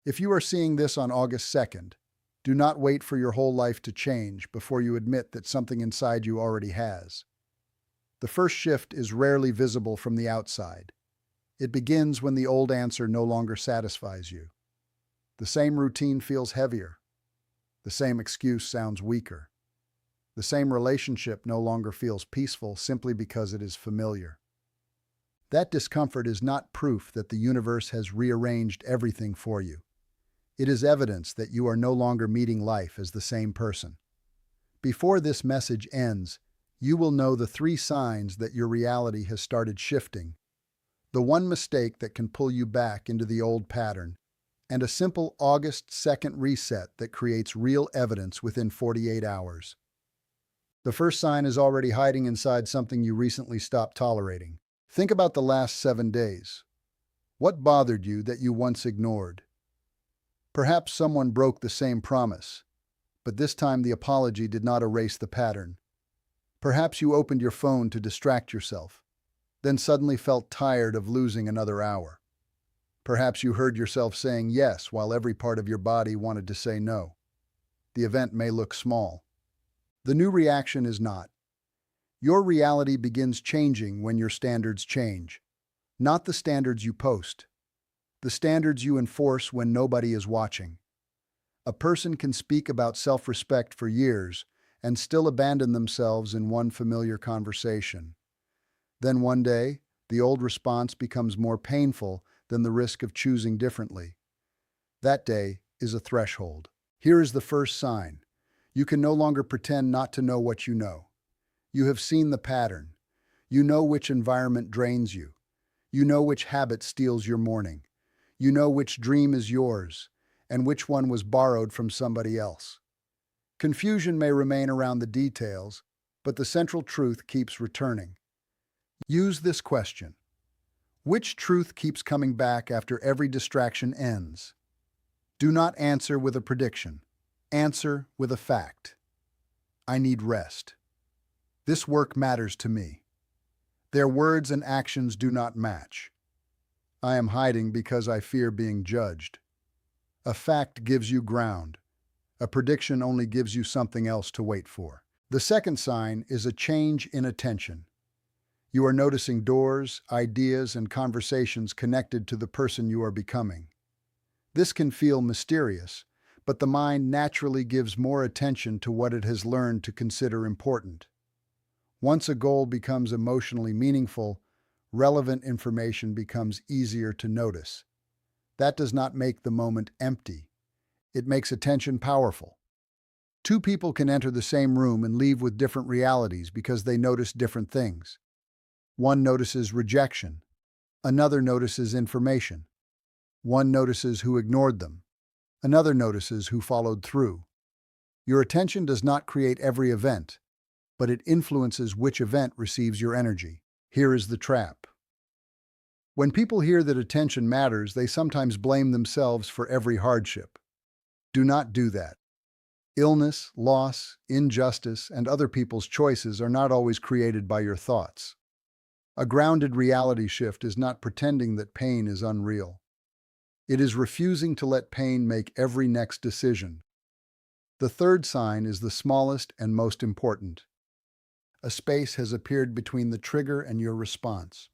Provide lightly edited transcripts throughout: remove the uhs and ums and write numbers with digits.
If you are seeing this on August 2nd, do not wait for your whole life to change before you admit that something inside you already has. The first shift is rarely visible from the outside. It begins when the old answer no longer satisfies you. The same routine feels heavier. The same excuse sounds weaker. The same relationship no longer feels peaceful simply because it is familiar. That discomfort is not proof that the universe has rearranged everything for you. It is evidence that you are no longer meeting life as the same person. Before this message ends, you will know the 3 signs that your reality has started shifting, the one mistake that can pull you back into the old pattern, and a simple August 2nd reset that creates real evidence within 48 hours. The first sign is already hiding inside something you recently stopped tolerating. Think about the last 7 days. What bothered you that you once ignored? Perhaps someone broke the same promise, but this time the apology did not erase the pattern. Perhaps you opened your phone to distract yourself, then suddenly felt tired of losing another hour. Perhaps you heard yourself saying yes while every part of your body wanted to say no. The event may look small. The new reaction is not. Your reality begins changing when your standards change. Not the standards you post. The standards you enforce when nobody is watching. A person can speak about self-respect for years and still abandon themselves in one familiar conversation. Then one day, the old response becomes more painful than the risk of choosing differently. That day is a threshold. Here is the first sign. You can no longer pretend not to know what you know. You have seen the pattern. You know which environment drains you. You know which habit steals your morning. You know which dream is yours and which one was borrowed from somebody else. Confusion may remain around the details, but the central truth keeps returning. Use this question. Which truth keeps coming back after every distraction ends? Do not answer with a prediction. Answer with a fact. I need rest. This work matters to me. Their words and actions do not match. I am hiding because I fear being judged. A fact gives you ground. A prediction only gives you something else to wait for. The second sign is a change in attention. You are noticing doors, ideas, and conversations connected to the person you are becoming. This can feel mysterious, but the mind naturally gives more attention to what it has learned to consider important. Once a goal becomes emotionally meaningful, relevant information becomes easier to notice. That does not make the moment empty. It makes attention powerful. 2 people can enter the same room and leave with different realities because they notice different things. One notices rejection. Another notices information. One notices who ignored them. Another notices who followed through. Your attention does not create every event, but it influences which event receives your energy. Here is the trap. When people hear that attention matters, they sometimes blame themselves for every hardship. Do not do that. Illness, loss, injustice, and other people's choices are not always created by your thoughts. A grounded reality shift is not pretending that pain is unreal. It is refusing to let pain make every next decision. The third sign is the smallest and most important. A space has appeared between the trigger and your response.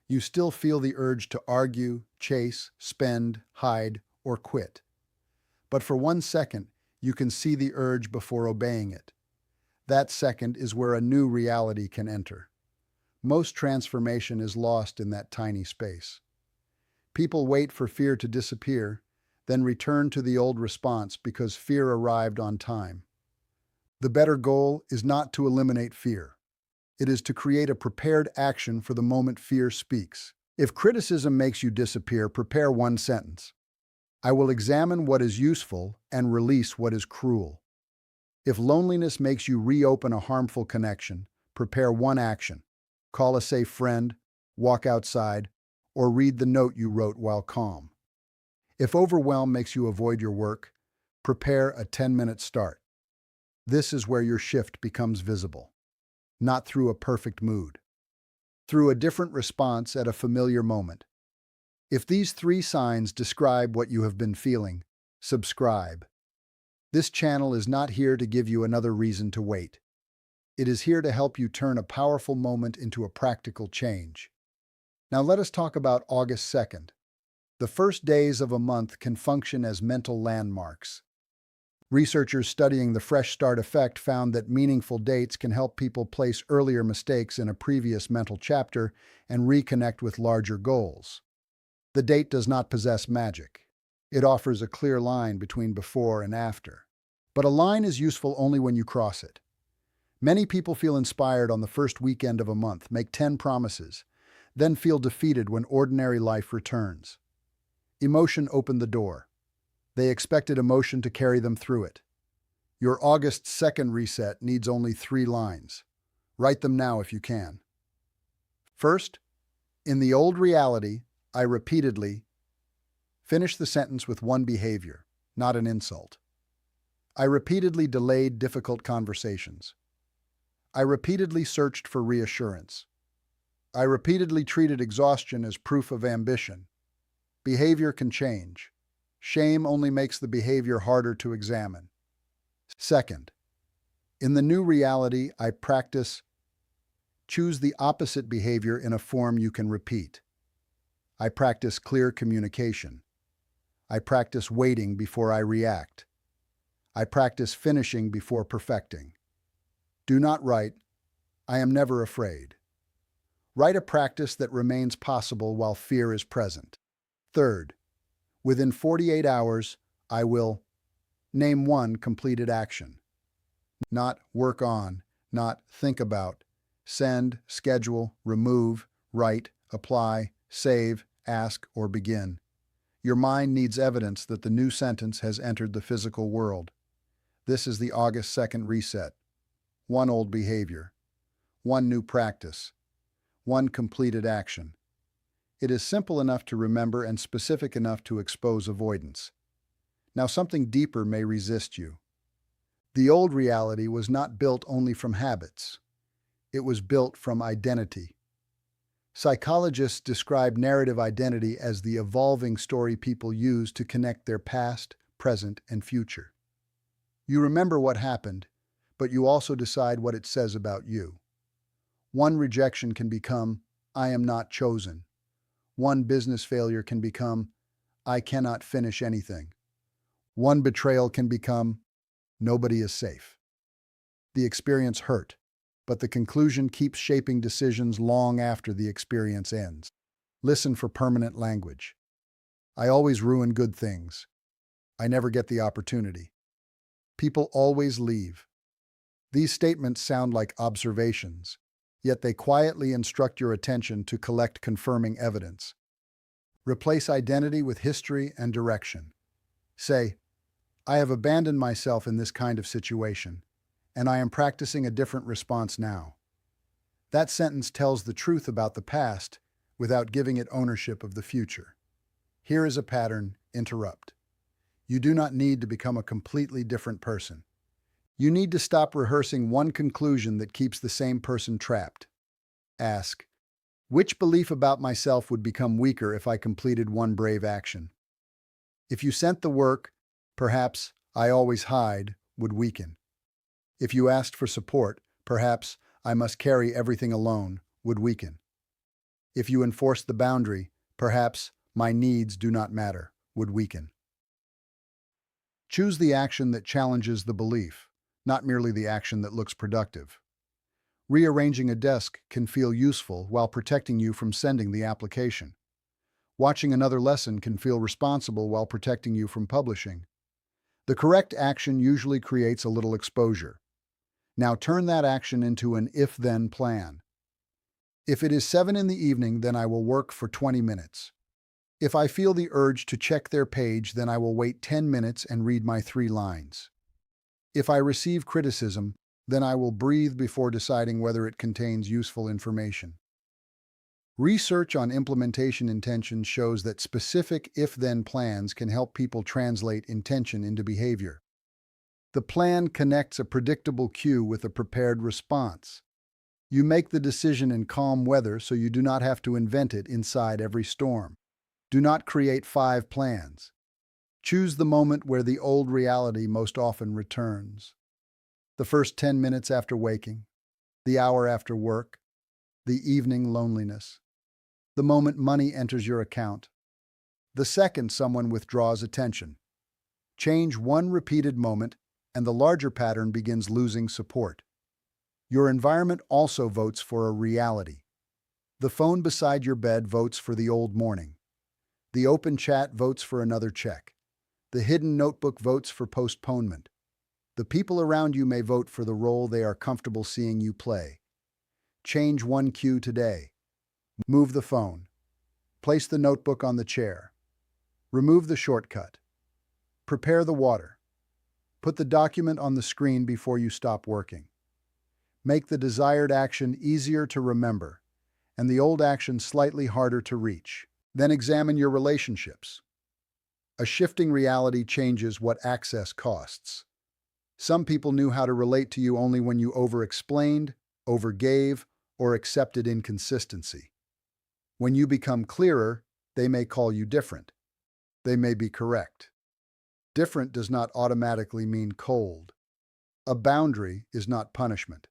You still feel the urge to argue, chase, spend, hide, or quit. But for 1 second, you can see the urge before obeying it. That second is where a new reality can enter. Most transformation is lost in that tiny space. People wait for fear to disappear, then return to the old response because fear arrived on time. The better goal is not to eliminate fear. It is to create a prepared action for the moment fear speaks. If criticism makes you disappear, prepare 1 sentence. I will examine what is useful and release what is cruel. If loneliness makes you reopen a harmful connection, prepare 1 action. Call a safe friend, walk outside, or read the note you wrote while calm. If overwhelm makes you avoid your work, prepare a 10-minute start. This is where your shift becomes visible. Not through a perfect mood. Through a different response at a familiar moment. If these three signs describe what you have been feeling, subscribe. This channel is not here to give you another reason to wait. It is here to help you turn a powerful moment into a practical change. Now let us talk about August 2nd. The first days of a month can function as mental landmarks. Researchers studying the fresh start effect found that meaningful dates can help people place earlier mistakes in a previous mental chapter and reconnect with larger goals. The date does not possess magic. It offers a clear line between before and after. But a line is useful only when you cross it. Many people feel inspired on the first weekend of a month, make 10 promises, then feel defeated when ordinary life returns. Emotion opened the door. They expected emotion to carry them through it. Your August 2nd reset needs only 3 lines. Write them now if you can. First, in the old reality, I repeatedly finish the sentence with one behavior, not an insult. I repeatedly delayed difficult conversations. I repeatedly searched for reassurance. I repeatedly treated exhaustion as proof of ambition. Behavior can change. Shame only makes the behavior harder to examine. Second, in the new reality, I choose the opposite behavior in a form you can repeat. I practice clear communication. I practice waiting before I react. I practice finishing before perfecting. Do not write, I am never afraid. Write a practice that remains possible while fear is present. Third, within 48 hours, I will name one completed action. Not work on, not think about, send, schedule, remove, write, apply, save, ask, or begin. Your mind needs evidence that the new sentence has entered the physical world. This is the August 2nd reset. One old behavior. One new practice. One completed action. It is simple enough to remember and specific enough to expose avoidance. Now something deeper may resist you. The old reality was not built only from habits. It was built from identity. Psychologists describe narrative identity as the evolving story people use to connect their past, present, and future. You remember what happened, but you also decide what it says about you. One rejection can become, I am not chosen. One business failure can become, I cannot finish anything. One betrayal can become, nobody is safe. The experience hurt, but the conclusion keeps shaping decisions long after the experience ends. Listen for permanent language. I always ruin good things. I never get the opportunity. People always leave. These statements sound like observations, yet they quietly instruct your attention to collect confirming evidence. Replace identity with history and direction. Say, I have abandoned myself in this kind of situation, and I am practicing a different response now. That sentence tells the truth about the past without giving it ownership of the future. Here is a pattern: interrupt. You do not need to become a completely different person. You need to stop rehearsing one conclusion that keeps the same person trapped. Ask, which belief about myself would become weaker if I completed one brave action? If you sent the work, perhaps I always hide would weaken. If you asked for support, perhaps I must carry everything alone would weaken. If you enforced the boundary, perhaps my needs do not matter would weaken. Choose the action that challenges the belief, not merely the action that looks productive. Rearranging a desk can feel useful while protecting you from sending the application. Watching another lesson can feel responsible while protecting you from publishing. The correct action usually creates a little exposure. Now turn that action into an if-then plan. If it is 7 in the evening, then I will work for 20 minutes. If I feel the urge to check their page, then I will wait 10 minutes and read my 3 lines. If I receive criticism, then I will breathe before deciding whether it contains useful information. Research on implementation intention shows that specific if-then plans can help people translate intention into behavior. The plan connects a predictable cue with a prepared response. You make the decision in calm weather so you do not have to invent it inside every storm. Do not create 5 plans. Choose the moment where the old reality most often returns. The first 10 minutes after waking, the hour after work, the evening loneliness, the moment money enters your account, the second someone withdraws attention. Change one repeated moment, and the larger pattern begins losing support. Your environment also votes for a reality. The phone beside your bed votes for the old morning. The open chat votes for another check. The hidden notebook votes for postponement. The people around you may vote for the role they are comfortable seeing you play. Change one cue today. Move the phone. Place the notebook on the chair. Remove the shortcut. Prepare the water. Put the document on the screen before you stop working. Make the desired action easier to remember and the old action slightly harder to reach. Then examine your relationships. A shifting reality changes what access costs. Some people knew how to relate to you only when you over-explained, overgave, or accepted inconsistency. When you become clearer, they may call you different. They may be correct. Different does not automatically mean cold. A boundary is not punishment.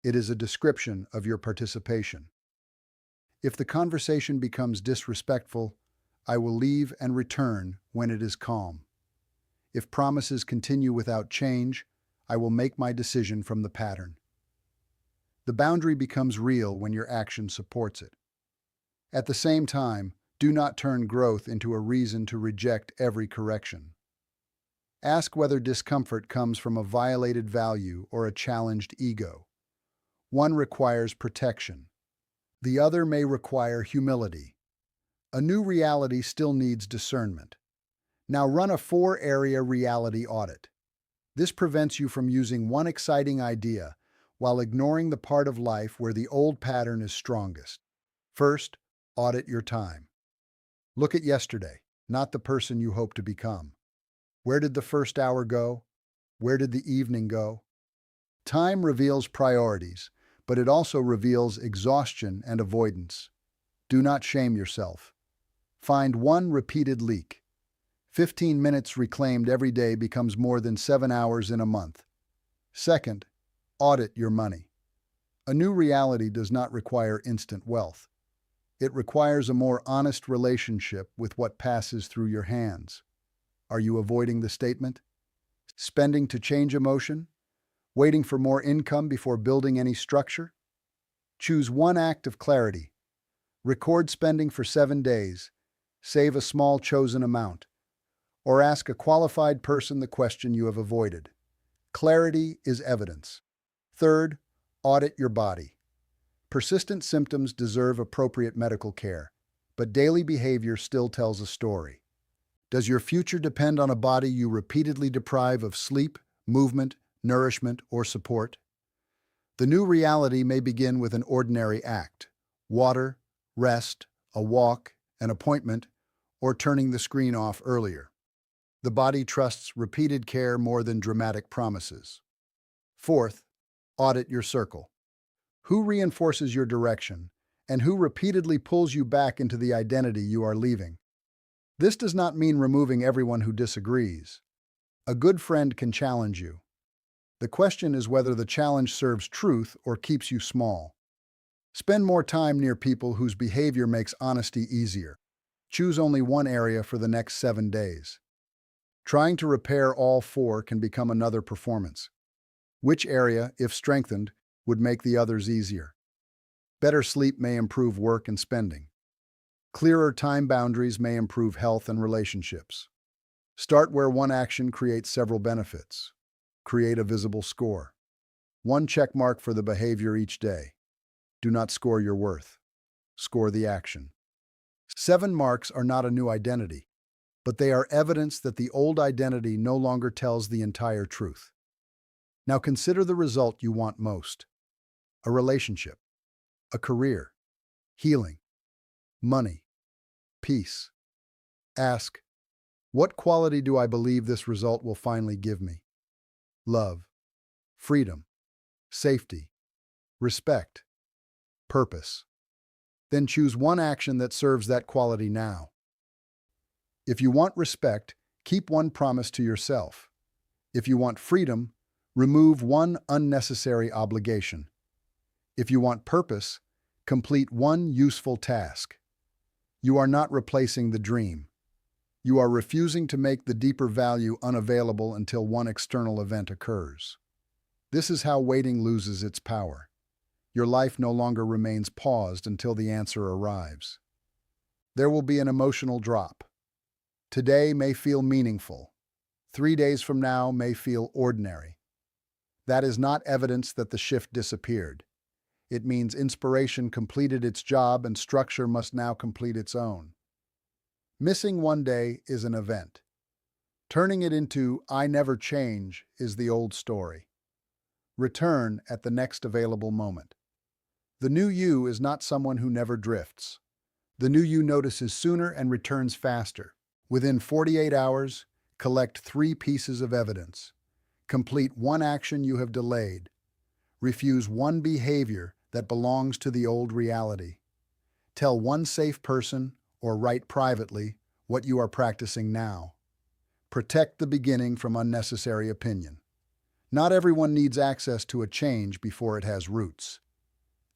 It is a description of your participation. If the conversation becomes disrespectful, I will leave and return when it is calm. If promises continue without change, I will make my decision from the pattern. The boundary becomes real when your action supports it. At the same time, do not turn growth into a reason to reject every correction. Ask whether discomfort comes from a violated value or a challenged ego. One requires protection. The other may require humility. A new reality still needs discernment. Now run a 4-area reality audit. This prevents you from using one exciting idea while ignoring the part of life where the old pattern is strongest. First, audit your time. Look at yesterday, not the person you hope to become. Where did the first hour go? Where did the evening go? Time reveals priorities, but it also reveals exhaustion and avoidance. Do not shame yourself. Find one repeated leak. 15 minutes reclaimed every day becomes more than 7 hours in a month. Second, audit your money. A new reality does not require instant wealth. It requires a more honest relationship with what passes through your hands. Are you avoiding the statement? Spending to change emotion? Waiting for more income before building any structure? Choose one act of clarity. Record spending for 7 days. Save a small chosen amount. Or ask a qualified person the question you have avoided. Clarity is evidence. Third, audit your body. Persistent symptoms deserve appropriate medical care, but daily behavior still tells a story. Does your future depend on a body you repeatedly deprive of sleep, movement, nourishment, or support? The new reality may begin with an ordinary act: water, rest, a walk, an appointment, or turning the screen off earlier. The body trusts repeated care more than dramatic promises. Fourth, audit your circle. Who reinforces your direction, and who repeatedly pulls you back into the identity you are leaving? This does not mean removing everyone who disagrees. A good friend can challenge you. The question is whether the challenge serves truth or keeps you small. Spend more time near people whose behavior makes honesty easier. Choose only one area for the next 7 days. Trying to repair all 4 can become another performance. Which area, if strengthened, would make the others easier? Better sleep may improve work and spending. Clearer time boundaries may improve health and relationships. Start where one action creates several benefits. Create a visible score. 1 check mark for the behavior each day. Do not score your worth. Score the action. 7 marks are not a new identity, but they are evidence that the old identity no longer tells the entire truth. Now consider the result you want most: a relationship, a career, healing, money, peace. Ask, what quality do I believe this result will finally give me? Love, freedom, safety, respect, purpose. Then choose one action that serves that quality now. If you want respect, keep one promise to yourself. If you want freedom, remove one unnecessary obligation. If you want purpose, complete one useful task. You are not replacing the dream. You are refusing to make the deeper value unavailable until one external event occurs. This is how waiting loses its power. Your life no longer remains paused until the answer arrives. There will be an emotional drop. Today may feel meaningful. 3 days from now may feel ordinary. That is not evidence that the shift disappeared. It means inspiration completed its job and structure must now complete its own. Missing one day is an event. Turning it into "I never change" is the old story. Return at the next available moment. The new you is not someone who never drifts. The new you notices sooner and returns faster. Within 48 hours, collect 3 pieces of evidence. Complete one action you have delayed. Refuse one behavior that belongs to the old reality. Tell one safe person or write privately what you are practicing now. Protect the beginning from unnecessary opinion. Not everyone needs access to a change before it has roots.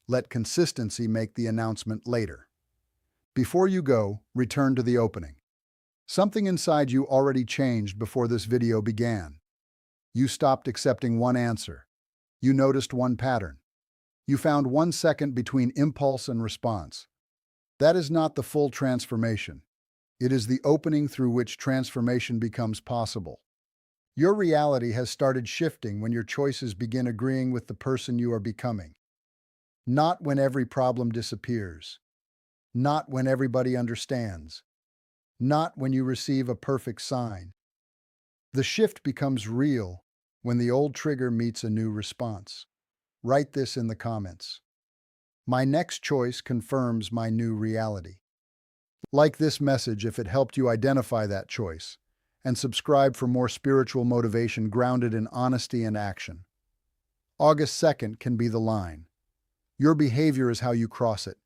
Let consistency make the announcement later. Before you go, return to the opening. Something inside you already changed before this video began. You stopped accepting one answer. You noticed one pattern. You found 1 second between impulse and response. That is not the full transformation. It is the opening through which transformation becomes possible. Your reality has started shifting when your choices begin agreeing with the person you are becoming. Not when every problem disappears. Not when everybody understands. Not when you receive a perfect sign. The shift becomes real when the old trigger meets a new response. Write this in the comments. My next choice confirms my new reality. Like this message if it helped you identify that choice, and subscribe for more spiritual motivation grounded in honesty and action. August 2nd can be the line. Your behavior is how you cross it.